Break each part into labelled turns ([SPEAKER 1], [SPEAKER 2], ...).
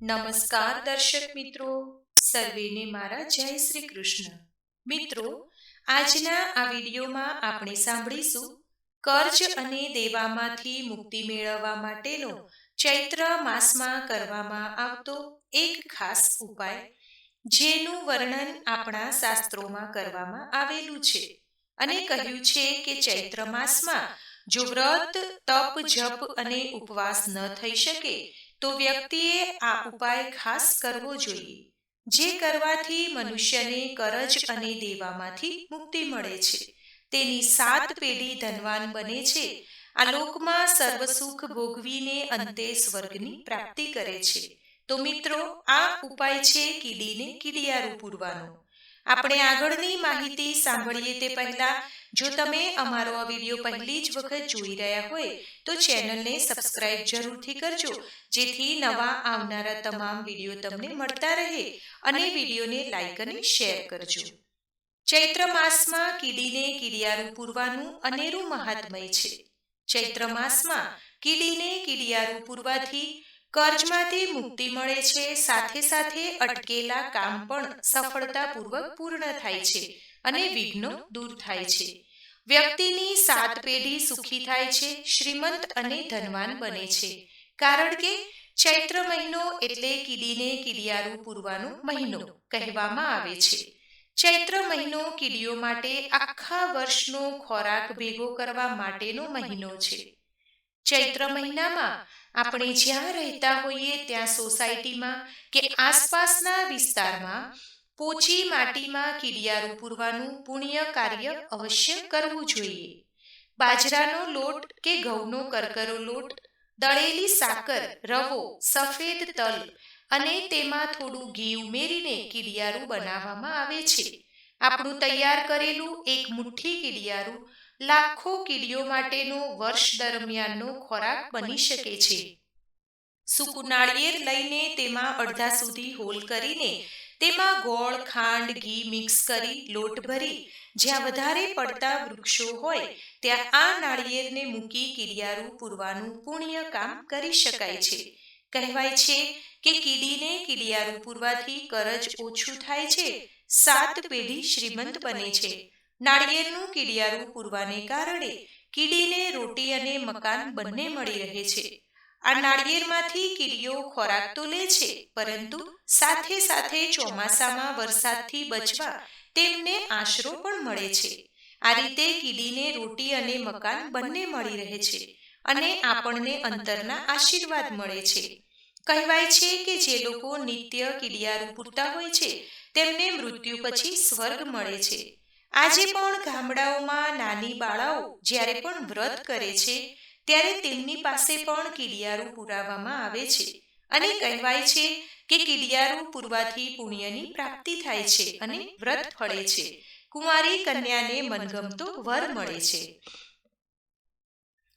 [SPEAKER 1] નમસ્કાર દર્શક મિત્રો, સર્વેને મારા જય શ્રી કૃષ્ણ. મિત્રો, આજના આ વિડીયોમાં આપણે સાંભળીશું કર્જ અને દેવામાંથી મુક્તિ મેળવવા માટેનો ચૈત્ર માસમાં કરવામાં આવતો એક ખાસ ઉપાય, જેનું વર્ણન આપણા શાસ્ત્રોમાં કરવામાં આવેલું છે અને કહ્યું છે કે ચૈત્ર માસમાં જો વ્રત, તપ, જપ અને ઉપવાસ ન થઈ શકે તો વ્યક્તિએ આ ઉપાય ખાસ કરવો જોઈએ, જે કરવાથી મનુષ્યને કરજ અને દેવામાંથી મુક્તિ મળે છે, તેની 7 પેઢી ધનવાન બને છે, આ લોકમાં સર્વ સુખ ભોગવીને અંતે સ્વર્ગની પ્રાપ્તિ કરે છે. તો મિત્રો, આ ઉપાય છે કીડીને કીડિયારું પૂરવાનો. આપણે આગળની માહિતી સાંભળીએ તે પહેલા, જો તમે અમારો આ વિડીયો પહેલી જ વખત જોઈ રહ્યા હોય તો ચેનલને સબસ્ક્રાઇબ જરૂરથી કરજો, જેથી નવા આવનારા તમામ વિડીયો તમને મળતા રહે, અને વિડીયોને લાઈક અને શેર કરજો. ચૈત્ર માસમાં કીડીને કીડિયારું પૂરવાનું અનેરું મહાત્મય છે. ચૈત્ર માસમાં કીડીને કીડિયારું પૂરવાથી કર્જમાંથી મુક્તિ મળે છે, સાથે સાથે અટકેલા કામ પણ સફળતાપૂર્વક પૂર્ણ થાય છે અને વિઘ્નો દૂર થાય છે. વ્યક્તિની 7 પેઢી સુખી થાય છે, શ્રીમંત અને ધનવાન બને છે. કારણ કે ચૈત્ર મહિનો એટલે કીડીને કીડિયારું પૂરવાનો મહિનો કહેવામાં આવે છે. ચૈત્ર મહિનો કીડીઓ માટે આખા વર્ષનો ખોરાક ભેગો કરવા માટેનો મહિનો છે. ચૈત્ર મહિનામાં આપણે જ્યાં રહેતા હોઈએ ત્યાં સોસાયટીમાં કે આસપાસના વિસ્તારમાં પોચી માટીમાં કીડિયારું પૂરવાનું પુણ્ય કાર્ય અવશ્ય કરવું જોઈએ. બાજરાનો લોટ કે ઘઉંનો કરકરો લોટ, દળેલી સાકર, રવો, સફેદ તલ અને તેમાં થોડું ઘી ઉમેરીને કીડિયારું બનાવવામાં આવે છે. આપણું તૈયાર કરેલું એક મુઠ્ઠી કીડિયારું લાખો કીડીઓ માટેનો વર્ષ દરમિયાનનો ખોરાક બની શકે છે. સૂકું નાળિયેર લઈને તેમાં અડધા સુધી હોલ કરીને તેમાં ગોળ, ખાંડ, ઘી મિક્સ કરી લોટ ભરી જ્યાં વધારે પડતા વૃક્ષો હોય ત્યાં આ નાળિયેરને મૂકી કીડિયારું પૂરવાનું પુણ્ય કામ કરી શકાય છે. કહેવાય છે કે કીડીને કીડિયારું પૂરવાથી કરજ ઓછું થાય છે, 7 પેઢી શ્રીમંત બને છે. નાળિયેરનું કીડિયારું પૂરવાને કારણે કીડીને રોટી અને મકાન બંને મળી રહે છે. આ નાળિયેરમાંથી કીડીઓ ખોરાક તો લે છે, પરંતુ સાથે સાથે ચોમાસામાં વરસાદથી બચવા તેમને આશરો પણ મળે છે. આ રીતે કીડીને રોટી અને મકાન બંને મળી રહે છે અને આપણને અંતરના આશીર્વાદ મળે છે. કહેવાય છે કે જે લોકો નિત્ય કીડિયારું પૂરતા હોય છે તેમને મૃત્યુ પછી સ્વર્ગ મળે છે. આજે પણ ગામડાઓમાં નાની બાળાઓ જ્યારે પણ વ્રત કરે છે ત્યારે તેમની પાસે પણ કીડિયારું પુરાવવામાં આવે છે અને કહેવાય છે કે કીડિયારું પૂરવાથી પુણ્યની પ્રાપ્તિ થાય છે અને વ્રત ફળે છે. કુંવારી કન્યાને મનગમતો વર મળે છે.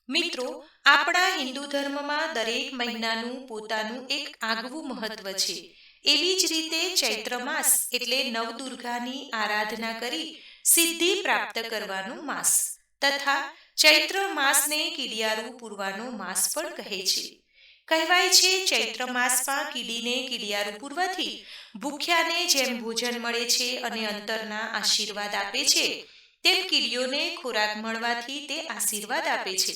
[SPEAKER 1] મિત્રો, આપણા હિન્દુ ધર્મમાં દરેક મહિનાનું પોતાનું એક આગવું મહત્વ છે. એવી જ રીતે ચૈત્ર માસ એટલે નવદુર્ગાની આરાધના કરી સિદ્ધિ પ્રાપ્ત કરવાનો માસ તથા ચૈત્ર માસને કીડિયારું પૂરવાનો માસ પણ કહે છે. કહેવાય છે ચૈત્ર માસમાં કીડીને કીડિયારું પૂરવાથી ભૂખ્યાને જેમ ભોજન મળે છે અને અંતરના આશીર્વાદ આપે છે, તેમ કીડીઓને ખોરાક મળવાથી તે આશીર્વાદ આપે છે.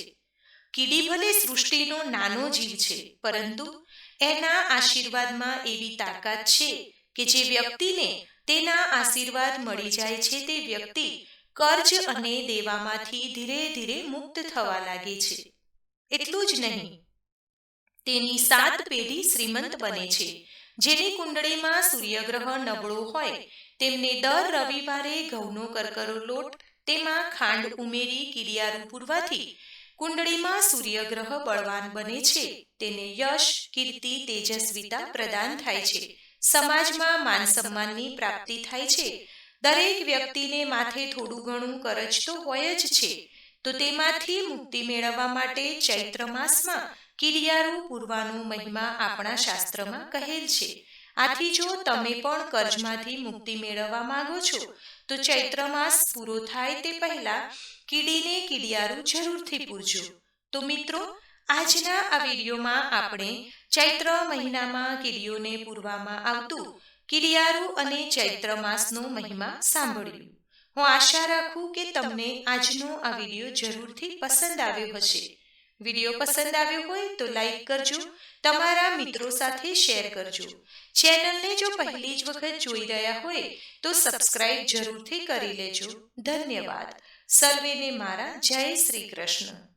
[SPEAKER 1] કીડી ભલે સૃષ્ટિનો નાનો જીવ છે, પરંતુ એના આશીર્વાદમાં એવી તાકાત છે કે જે વ્યક્તિને તેના આશીર્વાદ મળી જાય છે તે વ્યક્તિ કર્જ અને દેવામાંથી ધીરે ધીરે મુક્ત થવા લાગે છે. એટલું જ નહીં, તેની 7 પેઢી શ્રીમંત બને છે. જેની કુંડળીમાં સૂર્યગ્રહ નબળો હોય તેમને દર રવિવારે ઘઉંનો કરકરો લોટ, તેમાં ખાંડ ઉમેરી કીડિયારું પૂરવાથી કુંડળીમાં સૂર્યગ્રહ બળવાન બને છે. તેને યશ, કીર્તિ, તેજસ્વીતા પ્રદાન થાય છે. સમાજમાં માન સન્માનની પ્રાપ્તિ થાય છે. દરેક વ્યક્તિને માથે થોડું ઘણું કરજ તો હોય જ છે, તો તેમાંથી મુક્તિ મેળવવા માટે ચૈત્ર માસમાં કીડિયારું પૂરવાનો મહિમા આપણા શાસ્ત્રમાં કહેલ છે. આથી જો તમે પણ કર્જમાંથી મુક્તિ મેળવવા માંગો છો તો ચૈત્ર માસ પૂરો થાય તે પહેલા કીડીને કીડિયારું જરૂરથી પૂરજો. તો મિત્રો, આજના આ વિડીયોમાં આપણે ચૈત્ર મહિનામાં કીડીઓને પૂરવામાં આવતું કીડિયારું અને ચૈત્ર માસનો મહિમા સાંભળ્યું. હું આશા રાખું કે તમને આજનો આ વિડીયો જરૂરથી પસંદ આવ્યો હશે. વિડીયો પસંદ આવ્યો હોય તો લાઈક કરજો, તમારા મિત્રો સાથે શેર કરજો. ચેનલને જો પહેલી જ વખત જોઈ રહ્યા હોય તો સબસ્ક્રાઇબ જરૂરથી કરી લેજો. ધન્યવાદ. સર્વેને મારા જય શ્રી કૃષ્ણ.